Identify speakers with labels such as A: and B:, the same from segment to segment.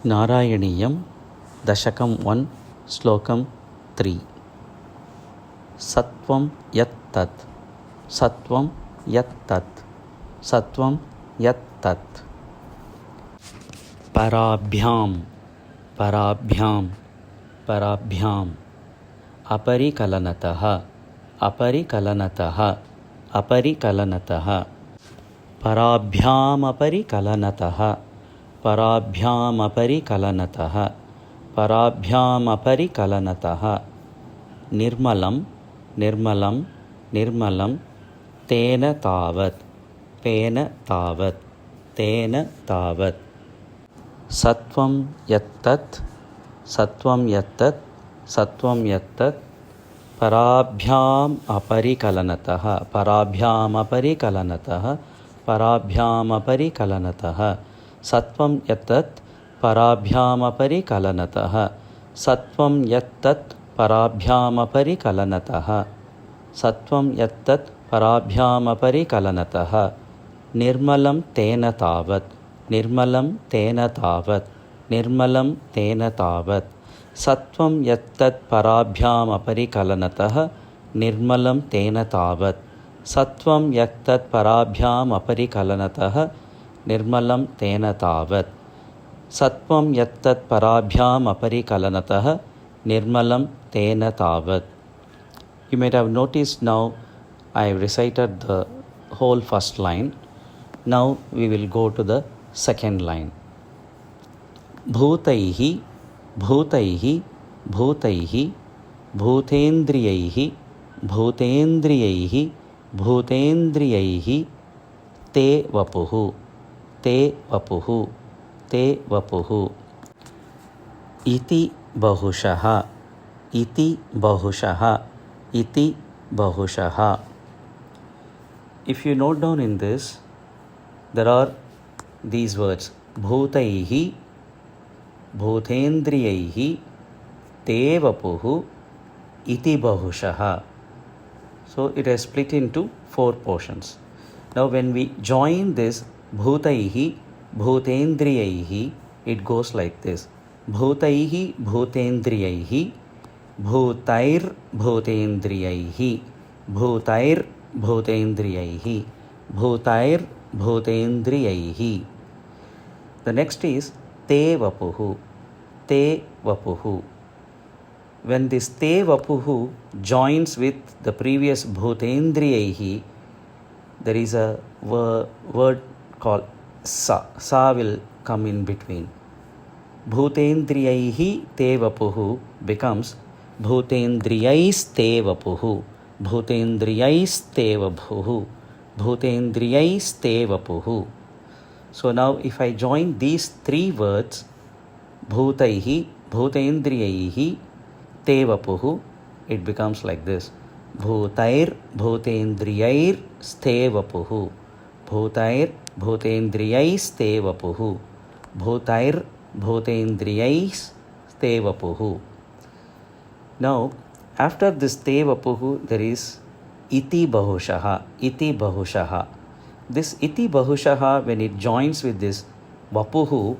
A: नारायणीयं दशकं 1 श्लोकं 3 सत्वं यत्तत् सत्वं यत्तत् सत्वं यत्तत् पराभ्यां पराभ्यां पराभ्याम् अपरिकलनतः अपरिकलनतः अपरिकलनतः पराभ्यामपरिकलनतः पराभ्यामपरिकलनतः पराभ्यामपरिकलनतः निर्मलं निर्मलं निर्मलं तेन तावत् तेन तावत् तेन तावत् सत्वं यत्तत् सत्वं यत्तत् सत्वं यत्तत् पराभ्याम् अपरिकलनतः पराभ्यामपरिकलनतः पराभ्यामपरिकलनतः सत्वं यत्तत् पराभ्यामपरिकलनतः सत्वं यत्तत् पराभ्यामपरिकलनतः सत्वं यत्तत् पराभ्यामपरिकलनतः निर्मलं तेन तावत् निर्मलं तेन तावत् निर्मलं तेन तावत् सत्वं यत्तत् पराभ्यामपरिकलनतः निर्मलं तेन तावत् सत्वं यत्तत् पराभ्यामपरिकलनतः निर्मलं तेन तावत् सत्वं यत्तत् पराभ्यामपरिकलनतः निर्मलं तेन तावत्. You might have noticed now I have recited the whole first line. Now we will go to the second line. Bhutaihi Bhutaihi Bhutaihi Bhutendriyaihi Bhutendriyaihi Bhutendriyaihi Te Vapuhu Te Vapuhu Te Vapuhu Iti Bahushaha Iti Bahushaha Iti Bahushaha. If you note down in this, there are these words Bhutaihi Bhutendriyaihi Te Vapuhu Iti Bahushaha. So it is split into 4 portions. Now when we join this Bhutaihi Bhutendriyaihi, it goes like this. Bhutaihi Bhutendriyaihi Bhutair Bhutendriyaihi Bhutair Bhutendriyaihi Bhutair Bhutendriyaihi. The next is Te Vapuhu Te Vapuhu. When this Te Vapuhu joins with the previous Bhutendriyaihi, there is a word called Sa. Sa will come in between. Bhutendriyaihi Te Vapuhu becomes Bhutendriyais Te Vapuhu Bhutendriyais Te Vapuhu Bhutendriyais Te Vapuhu. So now if I join these 3 words, Bhutaihi Bhutendriyaihi Te Vapuhu, it becomes like this. Bhutair Bhutendriyair Ste Vapuhu Bhutair Bhutendriyais Te Vapuhu Bhutair Bhutendriyais Te Vapuhu. Now after this Te Vapuhu there is Iti Bahushaha Iti Bahushaha. This Iti Bahushaha, when it joins with this Vapuhu,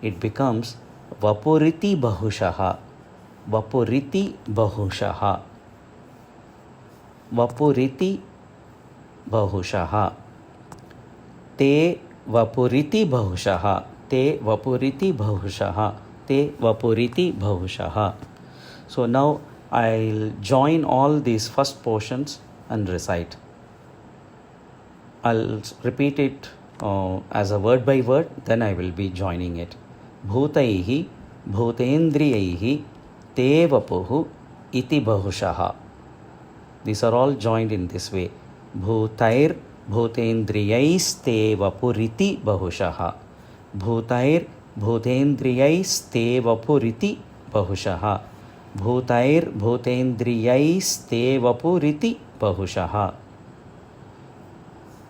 A: it becomes Vapuriti Bahushaha Vapuriti Bahushaha Vapuriti Bahushaha Te Vapuriti Bahushaha Te Vapuriti Bahushaha Te Vapuriti Bahushaha. So now I'll join all these first portions and recite. I'll repeat it as a word by word, then I will be joining it. Bhutaihi Bhutendriyaihi Te Vapuhu Iti Bahushaha. These are all joined in this way. Bhutair Bhutendriyais Te Vapuriti Bahushaha Bhutair Bhutendriyais Te Vapuriti Bahushaha Bhutair Bhutendriyais Te Vapuriti Bahushaha.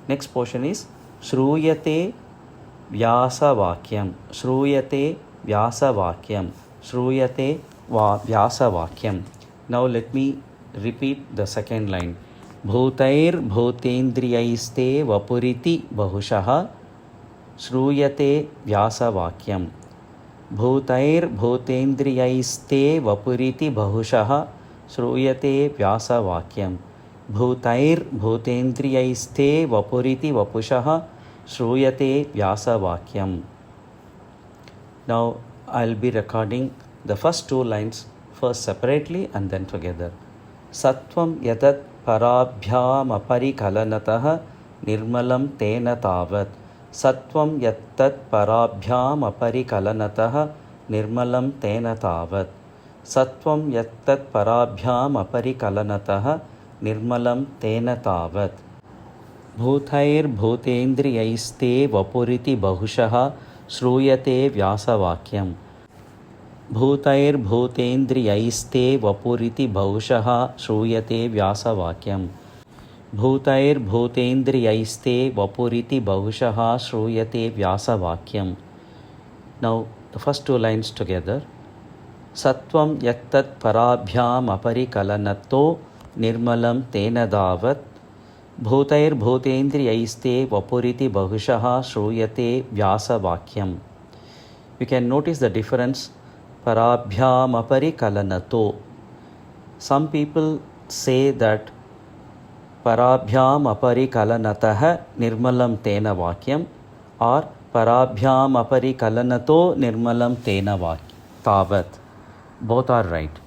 A: Next portion is Shruyate Vyasavakyam Shruyate Vyasavakyam Shruyate Vyasavakyam. Now let me repeat the second line. Bhutair Bhutendriyaiste Vapuriti Bahushaha Shruyate Vyasavakyam. भूतैर्भूतेन्द्रियैस्ते वपुरिति बहुशः श्रूयते व्यासवाक्यम् भूतैर्भूतेन्द्रियैस्ते वपुरिति वपुषः श्रूयते व्यासवाक्यम्. Now I'll be recording the first two lines first separately and then together. Sattvam yatat parabhyamaparikalanatāh nirmalam tena tāvat. Sattvam yatat parabhyamaparikalanatāh nirmalam tena tāvat. Sattvam yatat parabhyamaparikalanatāh nirmalam tena tāvat. भूतैर्भूतेन्द्रियैस्ते वपुरिति बहुशः श्रूयते व्यासवाक्यम् भूतैर्भूतेन्द्रियैस्ते वपुरिति बहुशः श्रूयते व्यासवाक्यम् भूतैर्भूतेन्द्रियैस्ते वपुरिति बहुशः श्रूयते व्यासवाक्यम्. Now the first two lines together. सत्वं यत्तत् पराभ्याम् अपरिकलनतो निर्मलं तेन दावत् भूतैर्भूतेन्द्रियैस्ते वपुरिति बहुशः श्रूयते व्यासवाक्यम्. We can notice the difference. Parabhyam aparikalanato. Some people say that parabhyam aparikalanatah nirmalam tena vakyam or parabhyam aparikalanato nirmalam tena vakyam. Tavat. Both are right.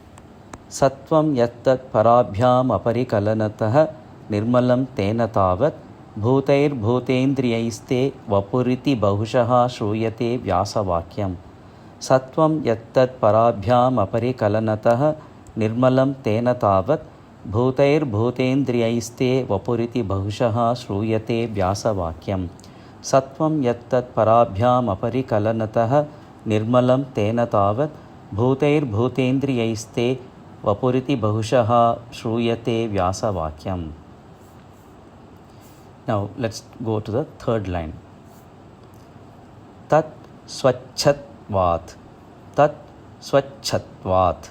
A: Sattvam yattat parabhyam aparikalanatah निर्मलं तेन तावत् भूतैर्भूतेन्द्रियैस्ते वपुरिति बहुशः श्रूयते व्यासवाक्यम्. सत्वं यत्तत् पराभ्याम् अपरिकलनतः निर्मलं तेन तावत् भूतैर्भूतेन्द्रियैस्ते वपुरिति बहुशः श्रूयते व्यासवाक्यम्. सत्वं यत्तत् पराभ्याम् अपरिकलनतः निर्मलं तेन तावत् भूतैर्भूतेन्द्रियैस्ते वपुरिति बहुशः श्रूयते व्यासवाक्यम्. Now let's go to the third line. Tat swachhatvat. Tat swachhatvat.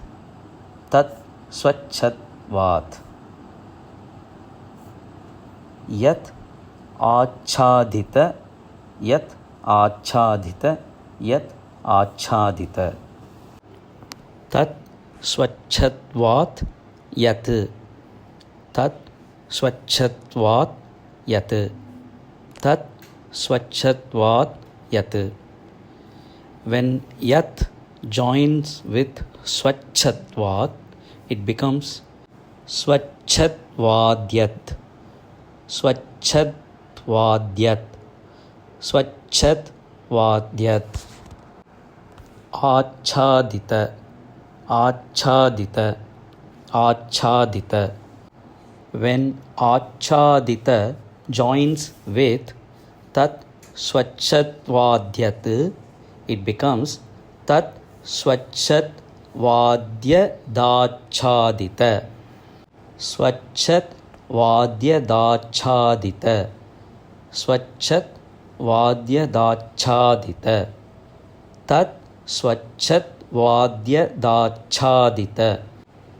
A: Tat swachhatvat. Yat achadita. Yat achadita. Yat achadita. Tat swachhatvat yat. Tat swachhatvat yat. Tat swachhatvat yat. When yat joins with swachhatvat, it becomes swachhatvadyat. Swachhatvadyat. Swachhatvadyat. Achadita. Achadita. Achadita. When achadita joins with tat swachhatvadyat, it becomes tat swachhatvadyadachadita. Swachhatvadyadachadita. Swachhatvadyadachadita. Tat swachhatvadyadachadita.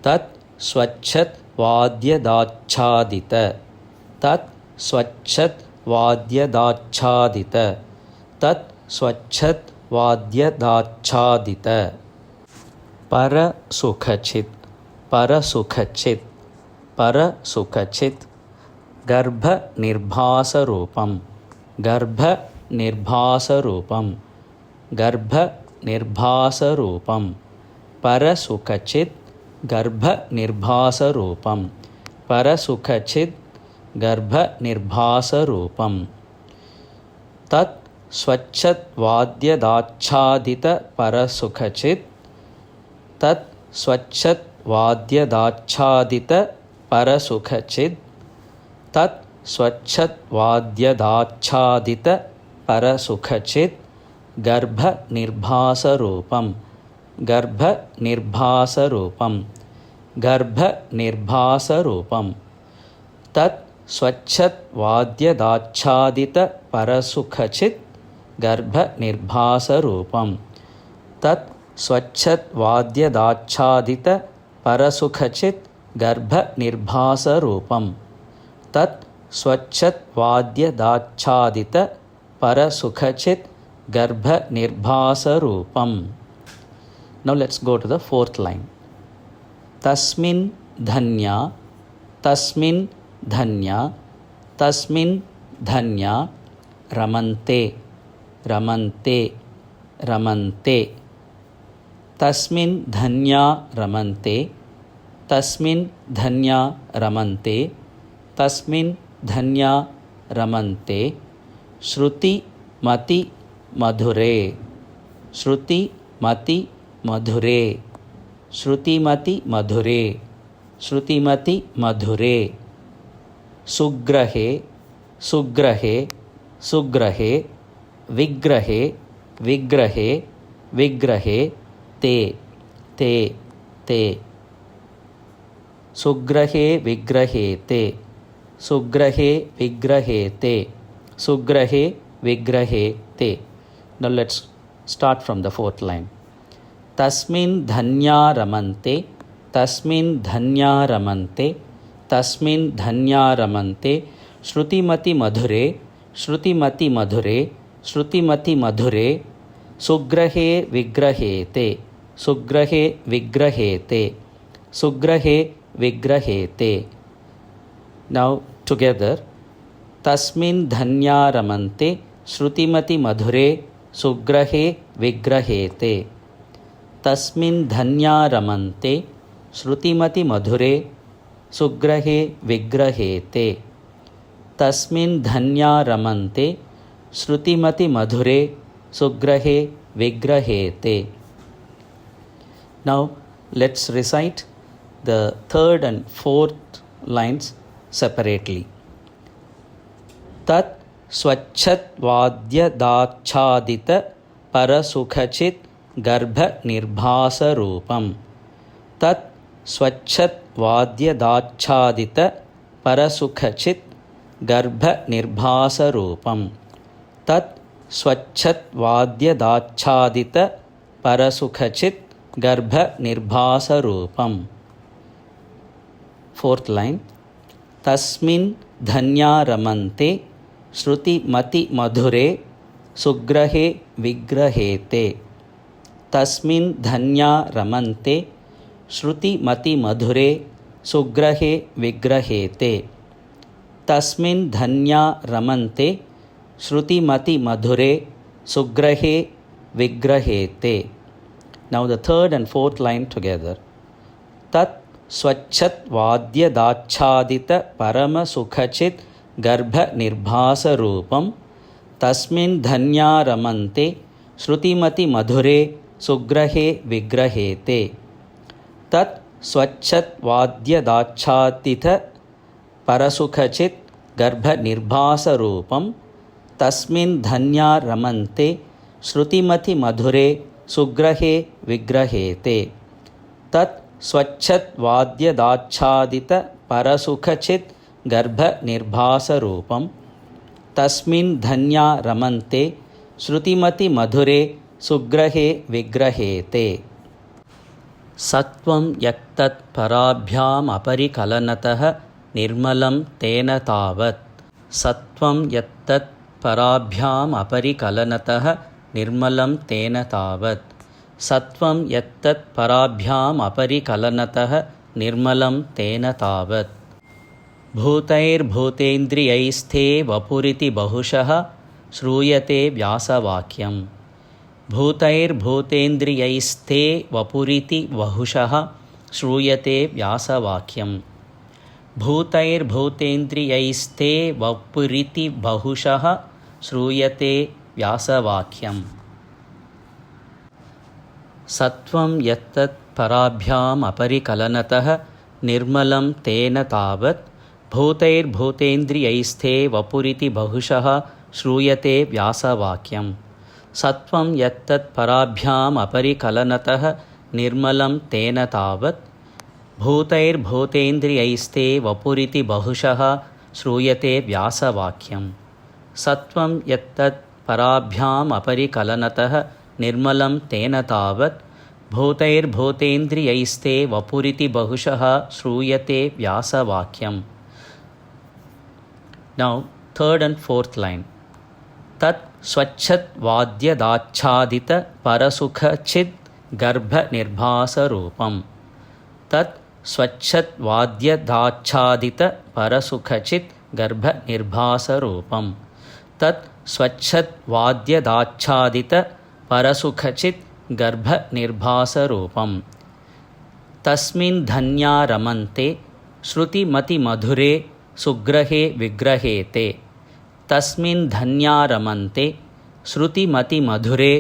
A: Tat swachhatvadyadachadita. Tat swachhatvadyadachadita. Tat swachhatvadyadachadita. Parasukhachit. Parasukhachit. Parasukhachit. Garbha nirbhasarupam. Garbha nirbhasarupam. Garbha nirbhasarupam. Parasukhachit. Garbha nirbhasarupam. Parasukhachit. Garbha nirbhasarupam. Tat swachhatvadyadachadita parasukhachit. Tat swachhatvadyadachadita parasukhachit. Tat swachhatvadyadachadita parasukhachit. Garbha nirbhasarupam. Garbha nirbhasarupam. Garbha nirbhasarupam. Tat swachhatvadyadachadita parasukhachit. Garbha nirbhasarupam. Tat swachhatvadyadachadita parasukhachit. Garbha nirbhasarupam. Tat swachhatvadyadachadita parasukhachit. garbha nirbhasa roopam. Now let's go to the fourth line. Tasmin dhanya, tasmin dhanya, tasmin dhanya ramante, ramante, ramante. Tasmin dhanya ramante, tasmin dhanya ramante, tasmin dhanya ramante. Shruti mati madhure, shruti mati madhure, shruti mati madhure, shruti mati madhure. Sugrahe, sugrahe, sugrahe, vigrahe, vigrahe, vigrahe, te, te, te. Sugrahe vigrahe te, sugrahe vigrahe te, sugrahe vigrahe te. Now let's start from the fourth line. Tasmin dhanya ramante, tasmin dhanya ramante, tasmin dhanya ramante. Shrutimati madhure, shrutimati madhure, shrutimati madhure. Sugrahe vigrahe te, sugrahe vigrahe te, sugrahe vigrahe te. Now together. Tasmin dhanya ramante, shrutimati madhure, sugrahe vigrahe te. Tasmin dhanya ramante, shrutimati madhure, sugrahe vigrahe te. Tasmin dhanya ramante, shrutimati madhure, sugrahe vigrahe te. Now let's recite the third and fourth lines separately. Tat swachat vadyadachadita parasukhachit garbha nirbhasa roopam. Tat swachat vadyadachadita parasukhachit garbha nirbhasa roopam. Tat swachat vadyadachadita parasukhachit garbha nirbhasa roopam. Fourth line. Tasmin dhanya ramante, shruti mati madhure, sugrahe vigrahe te. Tasmin dhanya ramante, shruti mati madhure, sugrahe vigrahe te. Tasmin dhanya ramante, shruti mati madhure, sugrahe vigrahe te. Now the third and fourth line together. Tat swachat vadyadachadita parama sukhachit garbha nirbhasa roopam. Tasmin dhanya ramante, shrutimati madhure, sugrahe vigrahe te. Tat swachat vadyadachadita parasukhachit garbha nirbhasa roopam. Tasmin dhanya ramante, shrutimati madhure, sugrahe vigrahe te. Tat swachat vadyadachadita parasukhachit garbha nirbhasa roopam. Tasmin dhanya ramante, shrutimati madhure, sugrahe vigrahe te. Sattvam yaktat parabhyam aparikalanatah nirmalam tena tavat. Sattvam yaktat parabhyam aparikalanatah nirmalam tena tavat. Sattvam yattat parabhyam aparikalanatah nirmalam tena tavat. Bhutair bhutendriyaisthe vapuriti bahushah shruyate vyasavakyam. Bhutair bhutendriyaisthe vapuriti bahushah shruyate vyasavakyam. Bhutair bhutendriyaisthe vapuriti bahushah shruyate vyasavakyam. Sattvam yattat parabhyam aparikalanatah nirmalam tena tavat. Bhutair bhutendriyaisthe vapuriti bahushah shruyate vyasavakyam. Sattvam yattat parabhyam aparikalanatah nirmalam tena tavat. Bhutair bhutendriyaisthe vapuriti bahushah shruyate vyasavakyam. Sattvam yattat parabhyam aparikalanatah nirmalam tena tavat. Bhutair bhutendriyaisthe vapuriti bahushah shruyate vyasavakyam. Now third and fourth line. Tat स्वच्छद्वाद्यदाच्छादितपरसुखचिद्गर्भनिर्भासरूपं तत् स्वच्छद्वाद्यदाच्छादितपरसुखचिद्गर्भनिर्भासरूपं तत् स्वच्छद्वाद्यदाच्छादितपरसुखचिद्गर्भनिर्भासरूपं तस्मिन् धन्या रमन्ते श्रुतिमतिमधुरे सुग्रहे विग्रहे ते तस्मिन् धन्या रमन्ते श्रुतिमतिमधुरे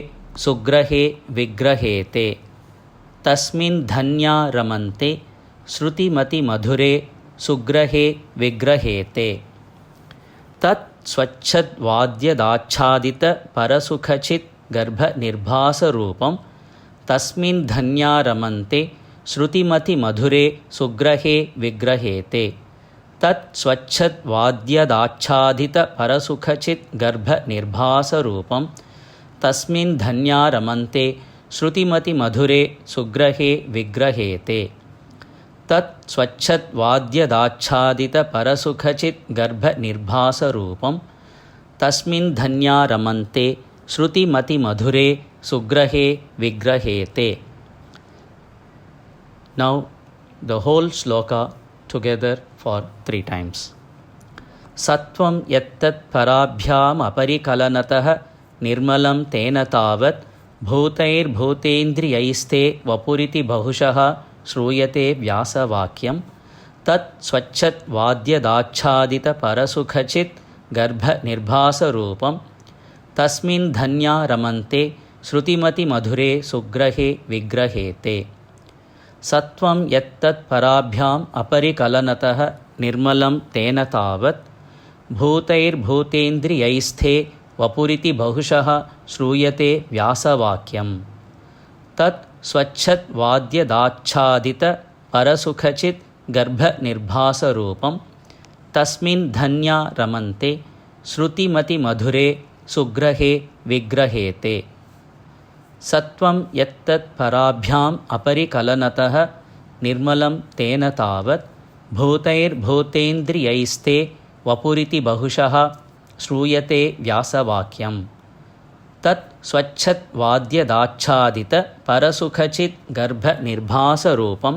A: सुग्रहे विग्रहे ते तस्मिन् धन्या रमन्ते श्रुतिमतिमधुरे सुग्रहे विग्रहे ते तत् स्वच्छद्वाद्यदाच्छादितपरसुखचिद्गर्भनिर्भासरूपं तस्मिन् धन्या रमन्ते श्रुतिमतिमधुरे सुग्रहे विग्रहे ते तत् स्वच्छद्वाद्यदाच्छादितपरसुखचिद्गर्भनिर्भासरूपं तस्मिन् धन्या रमन्ते श्रुतिमतिमधुरे सुग्रहे विग्रहे ते तत् स्वच्छद्वाद्यदाच्छादितपरसुखचिद्गर्भनिर्भासरूपं तस्मिन् धन्या रमन्ते श्रुतिमतिमधुरे सुग्रहे विग्रहे ते. Now the whole shloka together for 3 times. Sattvam yattat parabhyam aparikalanatāh nirmalam tena tāvat bhūtair bhūtendriyaiste vapuriti bahushaha shrūyate vyāsavakyam tat swachat vādyadāच्छādita parasukhachit garbha nirbhāsa rūpam tasmin dhanya ramante shrutimati madhure sugrahe vigrahete. सत्वं यत्तत् पराभ्याम् अपरिकलनतः निर्मलं तेन तावत् भूतैर्भूतेन्द्रियैस्थे वपुरिति बहुशः श्रूयते व्यासवाक्यं तत् स्वच्छद्वाद्यदाच्छादितपरसुखचित् गर्भनिर्भासरूपं तस्मिन् धन्या रमन्ते श्रुतिमतिमधुरे सुग्रहे विग्रहेते. सत्वं यत्तत् पराभ्याम् अपरिकलनतः निर्मलं तेन तावत् भूतैर्भूतेन्द्रियैस्ते वपुरिति बहुशः श्रूयते व्यासवाक्यं तत् स्वच्छद्वाद्यदाच्छादितपरसुखचित् गर्भनिर्भासरूपं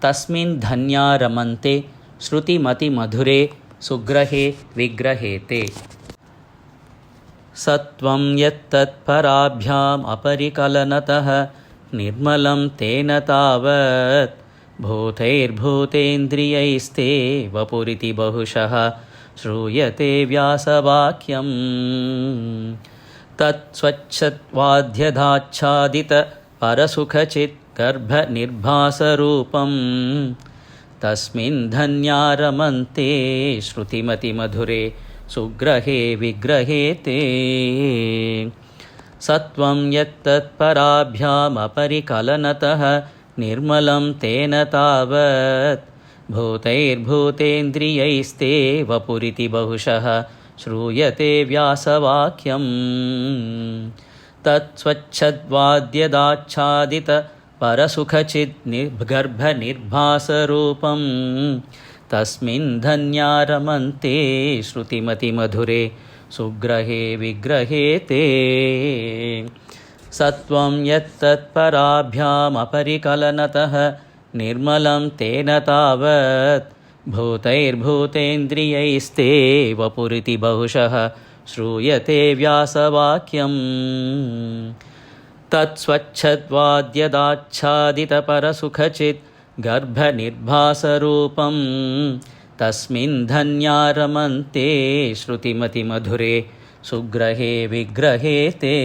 A: तस्मिन् धन्या रमन्ते श्रुतिमतिमधुरे सुग्रहे विग्रहेते. सत्वं यत्तत्पराभ्याम् अपरिकलनतः निर्मलं तेन तावत् भूतैर्भूतेन्द्रियैस्ते वपुरिति बहुशः श्रूयते व्यासवाक्यं तत् स्वच्छद्वाद्यदाच्छादितपरसुखचित् गर्भनिर्भासरूपं तस्मिन् धन्या रमन्ते श्रुतिमतिमधुरे सुग्रहे विग्रहेते. सत्वं यत्तत्पराभ्याम् अपरिकलनतः निर्मलं तेन तावत् भूतैर्भूतेन्द्रियैस्ते वपुरिति बहुशः श्रूयते व्यासवाक्यं तत् स्वच्छद्वाद्यदाच्छादितपरसुखचित् गर्भनिर्भासरूपं तस्मिन् धन्या रमन्ते श्रुतिमतिमधुरे सुग्रहे विग्रहेते. सत्वं यत्तत्पराभ्याम् अपरिकलनतः निर्मलं तेन तावत् भूतैर्भूतेन्द्रियैस्ते वपुरिति बहुशः श्रूयते व्यासवाक्यं तत् स्वच्छद्वाद्यदाच्छादितपरसुखचित् गर्भनिर्भासरूपं तस्मिन् धन्या रमन्ते श्रुतिमतिमधुरे सुग्रहे विग्रहेते.